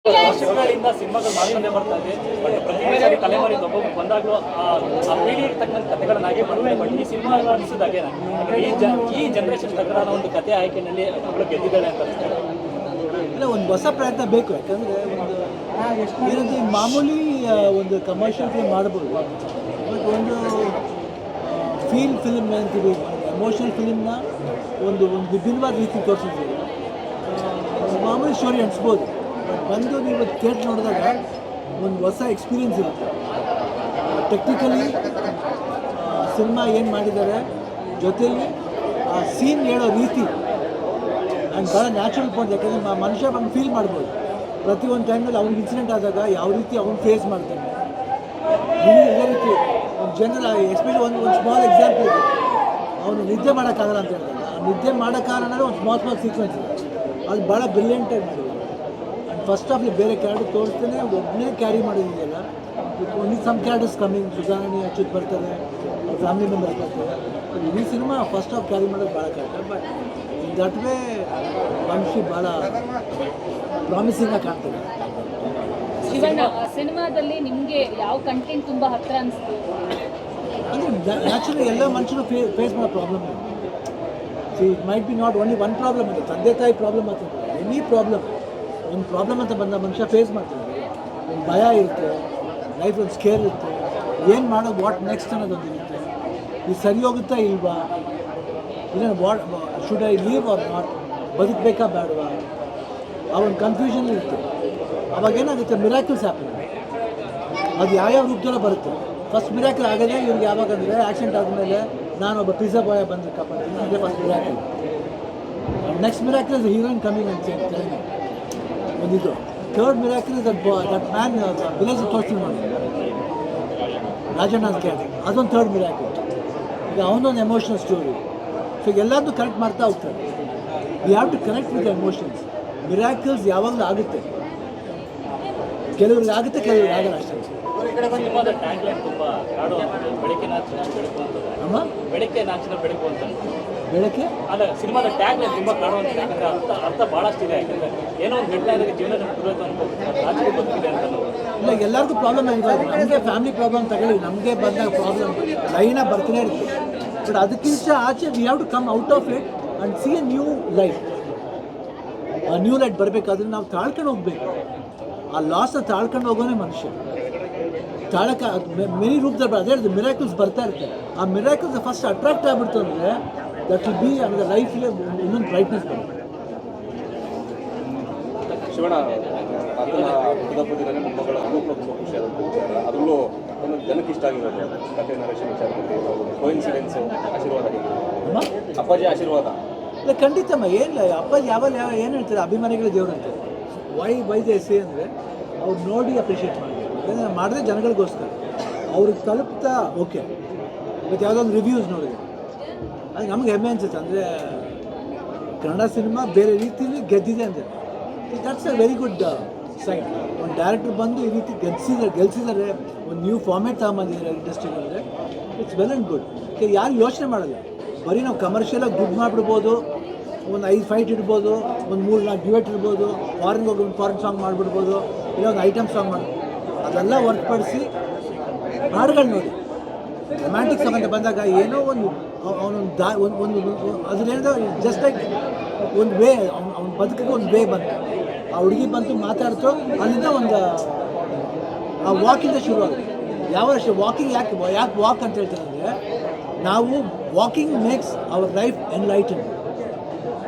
ವರ್ಷಗಳಿಂದ ಸಿನಿಮಾಗಳು ಮಾಡ್ಕೊಂಡೇ ಬರ್ತಾ ಇದೆ. ಬಟ್ ಪ್ರತಿ ಸಾರಿ ತಲೆಮಾರಿಂದ ಒಬ್ಬೊಬ್ಬ ಬಂದಾಗಲೂ ಆ ಪೀಳಿಗೆಗೆ ತಕ್ಕಂಥ ಕಥೆಗಳನ್ನಾಗಿ ಬರುತ್ತೆ. ಬಟ್ ಈ ಸಿನಿಮಾ ಅನಿಸಿದಾಗೆ ಈ ಜನರೇಷನ್ ತಕ್ಕಂಥ ಒಂದು ಕಥೆ ಆಯ್ಕೆಯಲ್ಲಿ ಒಬ್ಬಳು ಗೆದ್ದಿದ್ದಾಳೆ ಅಂತ ಅನಿಸ್ತಾರೆ. ಇಲ್ಲ, ಒಂದು ಹೊಸ ಪ್ರಯತ್ನ ಬೇಕು. ಯಾಕಂದರೆ ಒಂದು ಏನಂದರೆ ಮಾಮೂಲಿ ಒಂದು ಕಮರ್ಷಿಯಲ್ ಫಿಲ್ಮ್ ಮಾಡ್ಬೋದು, ಬಟ್ ಒಂದು ಫೀಲ್ ಫಿಲ್ಮ್ ಅಂತೀವಿ, ಎಮೋಷನಲ್ ಫಿಲ್ಮ್ನ ಒಂದು ವಿಭಿನ್ನವಾದ ರೀತಿ ತೋರಿಸಿದ್ದೀವಿ. ಮಾಮೂಲಿ ಸ್ಟೋರಿ ಅನಿಸ್ಬೋದು, ಬಟ್ ಬಂದು ನೀವು ಥಿಯೇಟ್ರ್ ನೋಡಿದಾಗ ಒಂದು ಹೊಸ ಎಕ್ಸ್ಪೀರಿಯನ್ಸ್ ಇರುತ್ತೆ. ಟೆಕ್ನಿಕಲಿ ಸಿನಿಮಾ ಏನು ಮಾಡಿದ್ದಾರೆ, ಜೊತೆಯಲ್ಲಿ ಆ ಸೀನ್ ಹೇಳೋ ರೀತಿ ಆ್ಯಂಡ್ ಭಾಳ ನ್ಯಾಚುರಲ್ ಪಾಯಿಂಟ್. ಯಾಕಂದರೆ ಮನುಷ್ಯ ಬಂದು ಫೀಲ್ ಮಾಡ್ಬೋದು ಪ್ರತಿಯೊಂದು ಟೈಮಲ್ಲಿ ಅವ್ನಿಗೆ ಇನ್ಸಿಡೆಂಟ್ ಆದಾಗ ಯಾವ ರೀತಿ ಅವ್ನು ಫೇಸ್ ಮಾಡ್ತಾನೆ. ಇದೇ ರೀತಿ ಒಂದು ಜನರಲ್ ಎಸ್ಪೆಷಲಿ ಒಂದು ಸ್ಮಾಲ್ ಎಕ್ಸಾಂಪಲ್ ಇದೆ. ಅವನು ನಿದ್ದೆ ಮಾಡೋಕ್ಕಾಗಲ್ಲ ಅಂತ ಹೇಳ್ತಾರೆ. ಆ ನಿದ್ದೆ ಮಾಡೋ ಕಾರಣನೇ ಒಂದು ಸ್ಮಾಲ್ ಸೀಕ್ವೆನ್ಸ್ ಇದೆ, ಅದು ಭಾಳ ಬ್ರಿಲಿಯಂಟಾಗಿ ಮಾಡಿದ್ದಾರೆ. ಆ್ಯಂಡ್ ಫಸ್ಟ್ ಆಫ್ಲಿ ಬೇರೆ ಕ್ಯಾರೆಕ್ಟರ್ ತೋರಿಸ್ತಾನೆ, ಒಬ್ಬನೇ ಕ್ಯಾರಿ ಮಾಡೋದಿದೆಯಲ್ಲ. ಓನ್ಲಿ ಸಮ್ ಕ್ಯಾರೆಕ್ಟರ್ಸ್ ಕಮ್ಮಿಂಗ್, ಸುಧಾರಣೆ ಅಚ್ಯುತ್ ಬರ್ತಾರೆ, ಅವ್ರ ಫ್ಯಾಮಿಲಿ ಮೆಂಬರ್ಸ್ ಬರ್ತಾರೆ. ಈ ಸಿನಿಮಾ ಫಸ್ಟ್ ಆಫ್ ಕ್ಯಾರಿ ಮಾಡೋದು ಭಾಳ ಕಷ್ಟ, ಬಟ್ ದಟ್ ವೇ ವಂಶಿ ಭಾಳ ಪ್ರಾಮಿಸಿಂಗ್ ಆಗಿ ಕಾಣ್ತದೆ. ಸಿನಿಮಾದಲ್ಲಿ ನಿಮಗೆ ಯಾವ ಕಂಟೆಂಟ್ ತುಂಬ ಹತ್ತಿರ ಅನಿಸ್ತು? ಅಂದರೆ ನ್ಯಾಚುರಲಿ ಎಲ್ಲ ಮನುಷ್ಯರು ಫೇಸ್ ಮಾಡೋ ಪ್ರಾಬ್ಲಮ್ ಇದೆ. C it might be not only one problem ಅಂತ, ತಂದೆ ತಾಯಿ ಪ್ರಾಬ್ಲಮ್ ಆಗ್ತದೆ. ಎನಿ ಪ್ರಾಬ್ಲಮ್, ಒಂದು ಪ್ರಾಬ್ಲಮ್ ಅಂತ ಬಂದ ಮನುಷ್ಯ ಫೇಸ್ ಮಾಡ್ತಾನೆ. ಒಂದು ಭಯ ಇರುತ್ತೆ, ಲೈಫ್ ಒಂದು ಸ್ಕೇರ್ ಇರುತ್ತೆ, ಏನು ಮಾಡೋದು, ವಾಟ್ ನೆಕ್ಸ್ಟ್ ಅನ್ನೋದೊಂದು ಇರುತ್ತೆ. ಇದು ಸರಿ ಹೋಗುತ್ತಾ ಇಲ್ವಾ, ಇದನ್ನು should I live or not, ಬದುಕಬೇಕಾ ಬೇಡವಾ, ಆ ಒಂದು ಕನ್ಫ್ಯೂಷನ್ ಇರುತ್ತೆ. ಅವಾಗೇನಾಗುತ್ತೆ, ಮಿರಾಕಲ್ಸ್ ಹ್ಯಾಪನ್. ಅದು ಯಾವ್ಯಾವ ರೂಪದಲ್ಲೂ ಬರುತ್ತೆ. ಫಸ್ಟ್ ಮಿರಾಕಲ್ ಆಗೋದೇ ಇವ್ರಿಗೆ ಯಾವಾಗ ಅಂದರೆ ಆಕ್ಸಿಡೆಂಟ್ ಆದಮೇಲೆ ನಾನೊಬ್ಬ ಪಿಜ್ಜಾ ಬಾಯ್ ಬಂದು ಕಾಪಾಡ್ತೀನಿ, ಇದೇ first miracle. Next miracle is heroine coming ಅಂತ ಹೇಳ್ತೀನಿ ಒಂದಿದ್ದು. Third miracle is that man village ತೋರಿಸ್ತೀನಿ ನೋಡಿ, ರಾಜಣ್ಣ ಅಂತ ಕೇಳಿ, ಅದೊಂದು ಥರ್ಡ್ ಮಿರಾಕಲ್. ಈಗ ಅವನೊಂದು ಎಮೋಷನಲ್ ಸ್ಟೋರಿ. ಸೊ ಎಲ್ಲದೂ ಕನೆಕ್ಟ್ ಮಾಡ್ತಾ ಹೋಗ್ತಾರೆ. We have to connect with emotions. Miracles ಯಾವಾಗಲೂ ಆಗುತ್ತೆ, ಕೆಲವ್ರಿಗೆ ಆಗುತ್ತೆ, ಕೆಲವ್ರಿಗೆ ಆಗಲ್ಲ ಅಷ್ಟೇ. ಸಿನಿಮಾದ ಟ್ಯಾಗ್ಲೈನ್ ತುಂಬ ಕಾಡುವಂಥದ್ದು, ಬೆಳಗ್ಗೆ ನಾಚಿನ ಬೆಳಕು ಅಂತ. ಅಮ್ಮ ಬೆಳಗ್ಗೆ ನಾಚಿನ ಬೆಳಕು ಅಂತ ಬೆಳಗ್ಗೆ ಅಲ್ಲ, ಸಿನಿಮಾದ ಟ್ಯಾಗ್ಲೈನ್ ತುಂಬ ಕಾಡುವಂಥದ್ದು. ಯಾಕಂದರೆ ಅರ್ಥ ಭಾಳಷ್ಟಿದೆ. ಯಾಕಂದರೆ ಏನೋ ಒಂದು ಘಟನೆ ಆದಾಗ ಜೀವನ ಕುರಿತು ಅನ್ಬೋದು, ರಾಜಕೀಯ ಬದುಕಿದೆ ಅಂತ. ಇಲ್ಲ, ಎಲ್ಲರಿಗೂ ಪ್ರಾಬ್ಲಮ್ ಆಗಿರೋದು. ನಮಗೆ ಫ್ಯಾಮಿಲಿ ಪ್ರಾಬ್ಲಮ್ ತಗೊಳ್ಳಿ, ನಮಗೆ ಬಂದಾಗ ಪ್ರಾಬ್ಲಮ್ ಲೈನಾಗಿ ಬರ್ತಾನೆ ಇರುತ್ತೆ. ಬಟ್ ಅದಕ್ಕಿಂತ ಆಚೆ we have to come out of it and see a new life. ಆ ನ್ಯೂ ಲೈಟ್ ಬರಬೇಕಾದ್ರೆ ನಾವು ತಾಳ್ಕೊಂಡು ಹೋಗ್ಬೇಕು. ಆ ಲಾಸ್ನ ತಾಳ್ಕೊಂಡು ಹೋಗೋನೇ ಮನುಷ್ಯ. ತಾಳಕ್ಕೆ ಮೆನಿ ರೂಪದಲ್ಲಿ ಅದೇ ಹೇಳಿದೆ, ಮಿರಾಕಲ್ಸ್ ಬರ್ತಾ ಇರುತ್ತೆ. ಆ ಮಿರಾಕಲ್ಸ್ ಫಸ್ಟ್ ಅಟ್ರಾಕ್ಟ್ ಆಗಿಬಿಡ್ತು ಅಂದರೆ ದಟ್ ವಿಲ್ ಬಿ ಅಂದರೆ ಲೈಫಿಗೆ ಇನ್ನೊಂದು ಬ್ರೈಟ್ನೆಸ್ ಬರುತ್ತೆ. ಶಿವಣ್ಣ ಮಗಳ ಅನುಕೂಲ ತುಂಬ ಖುಷಿ ಆಗುತ್ತೆ. ಅದರಲ್ಲೂ ಒಂದು ಜನಕ್ಕೆ ಇಷ್ಟ ಆಗಿರೋದು ಕಥೆ ನರೇಶನ್ ವಿಚಾರದಲ್ಲಿ ಕೋಇನ್ಸಿಡೆನ್ಸು, ಆಶೀರ್ವಾದ, ಅಪ್ಪಾಜಿ ಆಶೀರ್ವಾದ. ಇಲ್ಲ, ಖಂಡಿತಮ್ಮ. ಏನಿಲ್ಲ, ಅಪ್ಪಾಜಿ ಯಾವಾಗ ಏನು ಹೇಳ್ತಾರೆ, ಅಭಿಮಾನಿಗಳ ದೇವರು ಅಂತಾರೆ. ವೈ ದೇ ಸೇ ಅಂದರೆ ಅವ್ರು ನೋಡಿ ಅಪ್ರಿಷಿಯೇಟ್ ಮಾಡಬೇಕು. ಯಾಕಂದರೆ ಮಾಡಿದ್ರೆ ಜನಗಳಿಗೋಸ್ಕರ, ಅವ್ರಿಗೆ ತಲುಪ್ತಾ ಓಕೆ. ಮತ್ತು ಯಾವುದೋ ಒಂದು ರಿವ್ಯೂಸ್ ನೋಡಿದೆ, ಅದು ನಮಗೆ ಹೆಮ್ಮೆ ಅನಿಸುತ್ತೆ. ಅಂದರೆ ಕನ್ನಡ ಸಿನಿಮಾ ಬೇರೆ ರೀತಿಯಲ್ಲಿ ಗೆದ್ದಿದೆ ಅಂದರೆ that's a very good sign. ಒಂದು ಡೈರೆಕ್ಟರ್ ಬಂದು ಈ ರೀತಿ ಗೆಲ್ಸಿದ್ದಾರೆ, ಒಂದು ನ್ಯೂ ಫಾರ್ಮೇಟ್ ತಗೊಂಬಂದಿದ್ದಾರೆ ಇಂಡಸ್ಟ್ರಿಗೆ ಅಂದರೆ ಇಟ್ಸ್ ವೆಲ್ ಆ್ಯಂಡ್ ಗುಡ್. ಯಾರು ಯೋಚನೆ ಮಾಡೋಲ್ಲ, ಬರೀ ನಾವು ಕಮರ್ಷಿಯಲಾಗಿ ದುಡ್ಡು ಮಾಡಿಬಿಡ್ಬೋದು, ಒಂದು 5 ಫೈಟ್ ಇಡ್ಬೋದು, ಒಂದು 3-4 ಡ್ಯೂಯೆಟ್ ಇರ್ಬೋದು, ಫಾರಿನ್ಗೆ ಹೋಗಿ ಒಂದು ಫಾರಿನ್ ಸಾಂಗ್ ಮಾಡಿಬಿಡ್ಬೋದು, ಇಲ್ಲ ಒಂದು ಐಟಮ್ ಸಾಂಗ್ ಮಾಡಿ, ಅದೆಲ್ಲ ಹೊರತುಪಡಿಸಿ ಹಾಡುಗಳು ನೋಡಿ. ರೊಮ್ಯಾಂಟಿಕ್ ಸಾಂಗ್ ಅಂತ ಬಂದಾಗ ಏನೋ ಒಂದು ಅವನೊಂದು ಅದ್ರೇನೋ ಜಸ್ಟ್ ಲೈಕ್ ಒಂದು ವೇ, ಅವ್ನ ಬದುಕಿಗೆ ಒಂದು ವೇ ಬಂತು. ಆ ಹುಡುಗಿ ಬಂತು, ಮಾತಾಡ್ತು, ಅಲ್ಲಿಂದ ಒಂದು ಆ ವಾಕಿಂದ ಶುರುವಾಗುತ್ತೆ. ಯಾವಷ್ಟು ವಾಕಿಂಗ್ ಯಾಕೆ ವಾಕ್ ಅಂತ ಹೇಳ್ತಾರೆ ಅಂದರೆ, ನಾವು walking makes our life enlighten.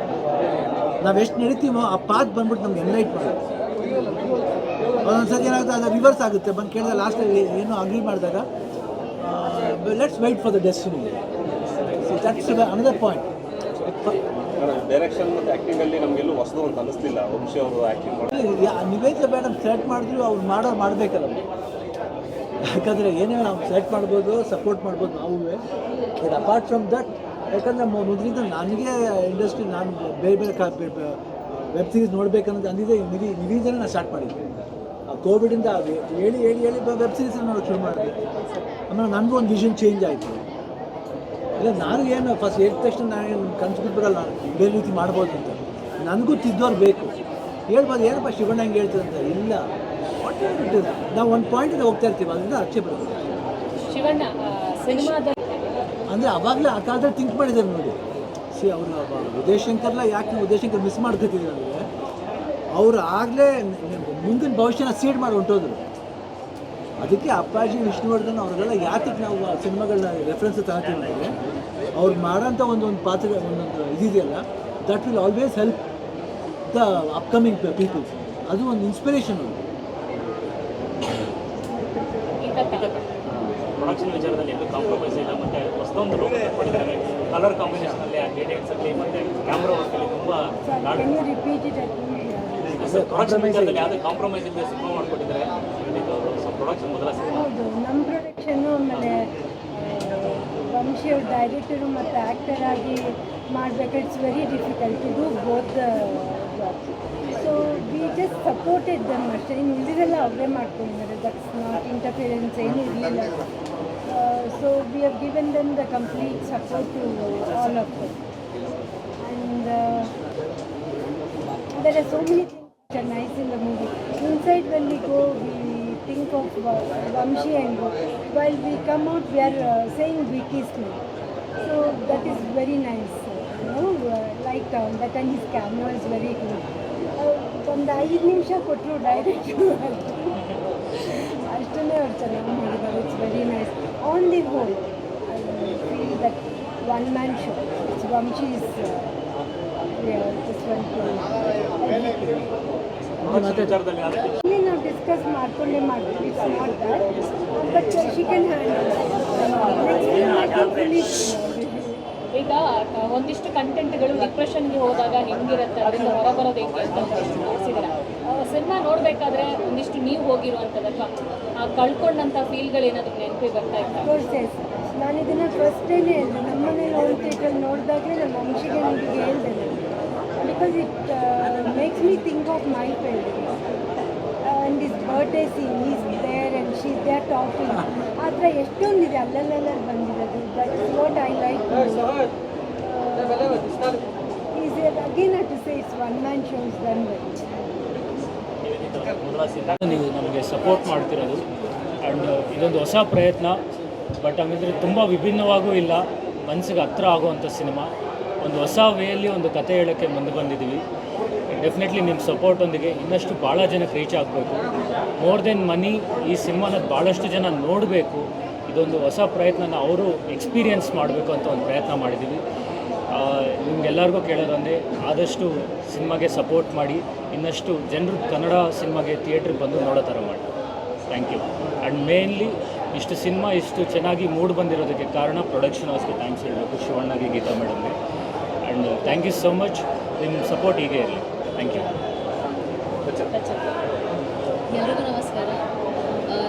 ನಾವು ಎಷ್ಟು ನಡೀತೀವೋ ಆ ಪಾತ್ ಬಂದ್ಬಿಟ್ಟು ನಮ್ಗೆ ಎನ್ಲೈಟ್ ಮಾಡುತ್ತೆ. ಒಂದೊಂದು ಸರಿ ಏನಾಗುತ್ತೆ, ಅದು ರಿವರ್ಸ್ ಆಗುತ್ತೆ. ಬಂದು ಕೇಳಿದಾಗ ಲಾಸ್ಟಲ್ಲಿ ಏನೋ ಅಗ್ರಿ ಮಾಡಿದಾಗ let's wait for the destiny. That's another point. Direction ಮತ್ತು ಆ್ಯಕ್ಟಿಂಗಲ್ಲಿ ನಮಗೆಲ್ಲೂ ಹೊಸದು ಅಂತ ಅನ್ನಿಸ್ತಿಲ್ಲ. ವಂಶಿ ಅವರು ಆ್ಯಕ್ಟಿಂಗ್ ಮಾಡಿ ನಿವೇದಿತ ಮೇಡಮ್ ಸೆಲೆಕ್ಟ್ ಮಾಡಿದ್ರು, ಅವ್ರು ಮಾಡಬೇಕಲ್ಲ. ಯಾಕಂದರೆ ಏನೇ ನಾವು ಸೆಲೆಕ್ಟ್ ಮಾಡ್ಬೋದು, ಸಪೋರ್ಟ್ ಮಾಡ್ಬೋದು ನಾವು. ಬಟ್ ಅಪಾರ್ಟ್ ಫ್ರಮ್ ದಟ್, ಯಾಕಂದರೆ ಮೊದಲಿಂದ ನನಗೆ ಇಂಡಸ್ಟ್ರಿ, ನಾನು ಬೇರೆ ವೆಬ್ ಸೀರೀಸ್ ನೋಡಬೇಕನ್ನೋದು ಅಂದಿದ್ದೆ ನಿವೇದನೆ ನಾನು ಸ್ಟಾರ್ಟ್ ಮಾಡಿದ್ದೆ. ಆ ಕೋವಿಡಿಂದ ಹೇಳಿ ವೆಬ್ ಸೀರೀಸ್ ನೋಡೋಕ್ಕೆ ಶುರು ಮಾಡಿದೆ. ಆಮೇಲೆ ನನಗೂ ಒಂದು ವಿಷನ್ ಚೇಂಜ್ ಆಯಿತು. ಇಲ್ಲ, ನಾನು ಏನು ಫಸ್ಟ್ ಹೇಳಿದ ತಕ್ಷಣ ನಾನೇನು ಕನ್ಸ್ಬಿಟ್ಟು ಬರಲ್ಲ, ಬೇರೆ ರೀತಿ ಮಾಡ್ಬೋದು ಅಂತ. ನನಗೂ ತಿದ್ದೋರು ಬೇಕು. ಹೇಳ್ಬೋದು ಏನಪ್ಪ ಶಿವಣ್ಣ ಹಂಗೆ ಹೇಳ್ತಾರೆ ಅಂತ. ಇಲ್ಲ, ನಾವು ಒಂದು ಪಾಯಿಂಟಿಂದ ಹೋಗ್ತಾ ಇರ್ತೀವಿ, ಅದರಿಂದ ಆಚೆ ಬರೋದು. ಶಿವಣ್ಣ ಸಿನಿಮಾದ ಅಂದರೆ ಅವಾಗಲೇ ಆ ಕಾಲದಲ್ಲಿ ಥಿಂಕ್ ಮಾಡಿದ್ದಾರೆ ನೋಡಿ. ಅವರು ಉದಯಶಂಕರ್ಲ ಯಾಕೆ ಉದಯಶಂಕರ್ ಮಿಸ್ ಮಾಡ್ಕೊತಿದ್ರು ಅಂದರೆ, ಅವರು ಆಗಲೇ ಮುಂದಿನ ಭವಿಷ್ಯನ ಸೀಡ್ ಮಾಡಿ ಹೊಂಟೋದ್ರು. ಅದಕ್ಕೆ ಅಪ್ಪಾಜಿ, ವಿಷ್ಣುವರ್ಧನ್ ಅವರೆಲ್ಲ ಯಾತಕ್ಕೆ ನಾವು ಸಿನಿಮಾಗಳನ್ನ ರೆಫರೆನ್ಸ್ ತಗೋತೀವಿ ಅಂದರೆ, ಅವ್ರು ಮಾಡೋಂಥ ಒಂದೊಂದು ಪಾತ್ರ, ಒಂದೊಂದು ಇದೆಯಲ್ಲ, that will always help the upcoming peoples. ಅದು ಒಂದು ಇನ್ಸ್ಪಿರೇಷನ್. ಪ್ರೊಡಕ್ಷನ್ ವಿಚಾರದಲ್ಲಿ ಎಲ್ಲೂ ಕಾಂಪ್ರಮೈಸ್ ಇಲ್ಲ, ಮತ್ತು ಹೊಸದೊಂದು ಲುಕ್ ಮಾಡಿದ್ದಾರೆ. ಕಲರ್ ಕಾಂಬಿನೇಷನಲ್ಲಿ ಗ್ರೇಡಿಯಂಟ್ಸಲ್ಲಿ ಮತ್ತು ಕ್ಯಾಮ್ರಾ ವರ್ಕಲ್ಲಿ ತುಂಬ ಪ್ರೊಡಕ್ಷನ್ ವಿಚಾರದಲ್ಲಿ ಯಾವುದೇ ಕಾಂಪ್ರಮೈಸ್ ಇಲ್ಲದೆ ಸಿನಿಮಾ ಮಾಡಿಕೊಟ್ಟಿದ್ದಾರೆ. ಸೊ ಪ್ರೊಡಕ್ಷನ್ ಮೊದಲ ಸಿನಿಮಾ. ಹೌದು, ನಮ್ಮ ಪ್ರೊಡಕ್ಷನ್ನು ಆಮೇಲೆ ವಂಶಿ ಅವ್ರ ಡೈರೆಕ್ಟರು ಮತ್ತು ಆ್ಯಕ್ಟರ್ ಆಗಿ ಮಾಡಬೇಕು. It's very difficult to do both job. So we just supported them ಅಷ್ಟೇ. ಇನ್ನು ಉಳಿದೆಲ್ಲ ಅವರೇ ಮಾಡ್ಕೊಂಡಿದ್ದಾರೆ. ದಟ್ಸ್ ನಾಟ್ ಇಂಟರ್ಫಿಯರೆನ್ಸ್ ಏನೂ ಇರಲಿಲ್ಲ. So we have given them the complete support to all of them. And there are so many things which are nice in the movie. Inside when we go, we think of Vamshi, and while we come out, we are saying we kissed me. So that is very nice. Like that, and his camera is very good. ಒಂದು 5 ನಿಮಿಷ ಕೊಟ್ಟರು ಡೈರೆಕ್ಟ್ರು, ಅಷ್ಟೇ ಅವ್ರು ಚೆನ್ನಾಗಿ ಮಾಡಿದ್ದಾರೆ. It's very nice. On the whole I feel that one man show. It's Vamshi is ವಿಚಾರದಲ್ಲಿ ಯಾವುದೇ ಇಲ್ಲಿ ನಾವು ಡಿಸ್ಕಸ್ ಮಾಡ್ಕೊಂಡೇ ಮಾಡ್ತೀವಿ. It's not that, but she can ಈಗ ಒಂದಿಷ್ಟು ಕಂಟೆಂಟ್ಗಳು ಡಿಪ್ರೆಷನ್ಗೆ ಹೋದಾಗ ಹೆಂಗಿರುತ್ತೆ, ಅದರಿಂದ ಹೊರಬರೋದು ಹೆಂಗೆ ಅಂತ ತೋರಿಸಿದ್ದಾರೆ. ಸಿನಿಮಾ ನೋಡಬೇಕಾದ್ರೆ ಒಂದಿಷ್ಟು ನೀವು ಹೋಗಿರುವಂಥದ್ದು ಅಥವಾ ಕಳ್ಕೊಂಡಂಥ ಫೀಲ್ಗಳೇನಾದರೂ ನೆನಪಿ ಬರ್ತಾ ಇತ್ತು? ಕೋರ್ಸಸ್ ನಾನು ಇದನ್ನು ಫಸ್ಟೇ ಹೇಳಿದೆ. ನಮ್ಮನೇಲಿ ಹೋಮ್ ಥಿಯೇಟರ್ ನೋಡಿದಾಗಲೇ ನಮ್ಮ ವಂಶಿಗೆ ನನಗೆ ಹೇಳಿದೆ ನಾನು, because it makes me think of my friend and his birthday scene is there and she is there talking. ಆ ಥರ ಎಷ್ಟೊಂದಿದೆ ಅಲ್ಲಲ್ಲೆಲ್ಲ ಬಂದಿರೋದು. That is what I like. Is again to say it's one man shows done well. ಮೊದಲ cinema ನೀವು ನಮಗೆ support ಮಾಡ್ತಿರೋದು. And ಇದೊಂದು ಹೊಸ ಪ್ರಯತ್ನ, ಬಟ್ ಹಂಗಂದರೆ ತುಂಬ ವಿಭಿನ್ನವಾಗೂ ಇಲ್ಲ, ಮನಸ್ಸಿಗೆ ಹತ್ರ ಆಗುವಂಥ ಸಿನಿಮಾ. ಒಂದು ಹೊಸ ವೇಯಲ್ಲಿ ಒಂದು ಕತೆ ಹೇಳೋಕ್ಕೆ ಮುಂದೆ ಬಂದಿದ್ದೀವಿ. ಡೆಫಿನೆಟ್ಲಿ ನಿಮ್ಮ ಸಪೋರ್ಟೊಂದಿಗೆ ಇನ್ನಷ್ಟು ಭಾಳ ಜನಕ್ಕೆ ರೀಚ್ ಆಗಬೇಕು. ಮೋರ್ ದೆನ್ ಮನಿ, ಈ ಸಿನಿಮಾನ ಭಾಳಷ್ಟು ಜನ ನೋಡಬೇಕು. ಇದೊಂದು ಹೊಸ ಪ್ರಯತ್ನನ ಅವರು ಎಕ್ಸ್ಪೀರಿಯೆನ್ಸ್ ಮಾಡಬೇಕು ಅಂತ ಒಂದು ಪ್ರಯತ್ನ ಮಾಡಿದ್ದೀವಿ. ನಿಮಗೆಲ್ಲರಿಗೂ ಕೇಳೋದಂದರೆ ಆದಷ್ಟು ಸಿನಿಮಾಗೆ ಸಪೋರ್ಟ್ ಮಾಡಿ, ಇನ್ನಷ್ಟು ಜನರು ಕನ್ನಡ ಸಿನಿಮಾಗೆ ಥಿಯೇಟ್ರಿಗೆ ಬಂದು ನೋಡೋ ಥರ ಮಾಡಿ. Thank you. ಆ್ಯಂಡ್ ಮೇನ್ಲಿ ಇಷ್ಟು ಸಿನಿಮಾ ಇಷ್ಟು ಚೆನ್ನಾಗಿ ಮೂಡ್ ಬಂದಿರೋದಕ್ಕೆ ಕಾರಣ ಪ್ರೊಡಕ್ಷನ್ ಹೌಸ್ಗೆ ಥ್ಯಾಂಕ್ಸ್ ಹೇಳಬೇಕು, ಶಿವಣ್ಣಗೆ, ಗೀತಾ ಮೇಡಮ್ಗೆ. And thank you so much. ನಿಮ್ಮ ಸಪೋರ್ಟ್ ಹೀಗೆ ಇರಲಿ. Thank you. ಎಲ್ರಿಗೂ ನಮಸ್ಕಾರ.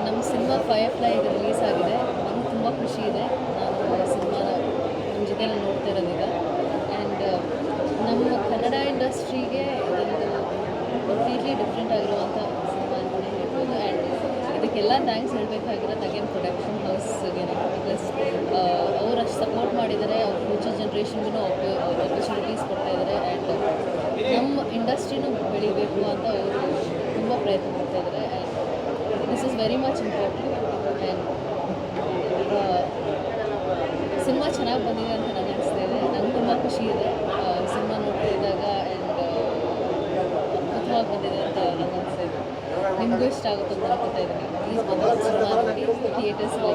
ನಮ್ಮ ಸಿನಿಮಾ ಫೈರ್ಫ್ಲೈ ಈಗ ರಿಲೀಸ್ ಆಗಿದೆ. ನನಗೆ ತುಂಬ ಖುಷಿ ಇದೆ. ನಾನು ಸಿನಿಮಾನ ನಿಮ್ಮ ಜೊತೆಯಲ್ಲಿ ನೋಡ್ತಾ ಇರೋದೀಗ. ಆ್ಯಂಡ್ ನಮ್ಮ ಕನ್ನಡ ಇಂಡಸ್ಟ್ರಿಗೆ ಒಂದು ಕಂಪ್ಲೀಟ್ಲಿ ಡಿಫ್ರೆಂಟ್ ಆಗಿರುವಂಥ ಸಿನಿಮಾ ಅಂತಲೇ ಹೇಳ್ಬೋದು. ಆ್ಯಂಡ್ ಇದಕ್ಕೆಲ್ಲ ಥ್ಯಾಂಕ್ಸ್ ಹೇಳಬೇಕಾಗಿರೋದು ಅಗೇನ್ ಪ್ರೊಡಕ್ಷನ್ ಹೌಸ್ಗೆ. ಬಿಕಾಸ್ ಅವ್ರು ಅಷ್ಟು ಸಪೋರ್ಟ್ ಮಾಡಿದ್ದಾರೆ. ಅವ್ರ ಫ್ಯೂಚರ್ ಜನ್ರೇಷನ್ಗೂ ಆಪರ್ಚುನಿಟೀಸ್ ಕೊಡ್ತಾ ಇದ್ದಾರೆ. ಆ್ಯಂಡ್ ನಮ್ಮ ಇಂಡಸ್ಟ್ರಿನೂ ಬೆಳಿಬೇಕು ಅಂತ ಅವರು ತುಂಬ ಪ್ರಯತ್ನ ಮಾಡ್ತಾ ಇದ್ದಾರೆ. And this is very much important. And cinema ಚೆನ್ನಾಗಿ ಬಂದಿದೆ ಅಂತ ನನಗೆ ಅನಿಸ್ತಾ ಇದೆ. ನನಗೆ ತುಂಬ ಖುಷಿ ಇದೆ ಸಿನಿಮಾ ನೋಡ್ತಾ ಇದ್ದಾಗ. ಆ್ಯಂಡ್ ಅದ್ಭುತವಾಗಿ ಬಂದಿದೆ ಅಂತ ನನಗೆ ಅನಿಸ್ತಾ ಇದೆ. ನಿಮಗೂ ಇಷ್ಟ ಆಗುತ್ತೆ ಅಂತ ಅನ್ಕೋತಾ ಇದ್ದೀನಿ. ಪ್ಲೀಸ್ ಬಂದು ಸಿನಿಮಾ ನೋಡಿ ಥಿಯೇಟರ್ಸ್ಗೆ.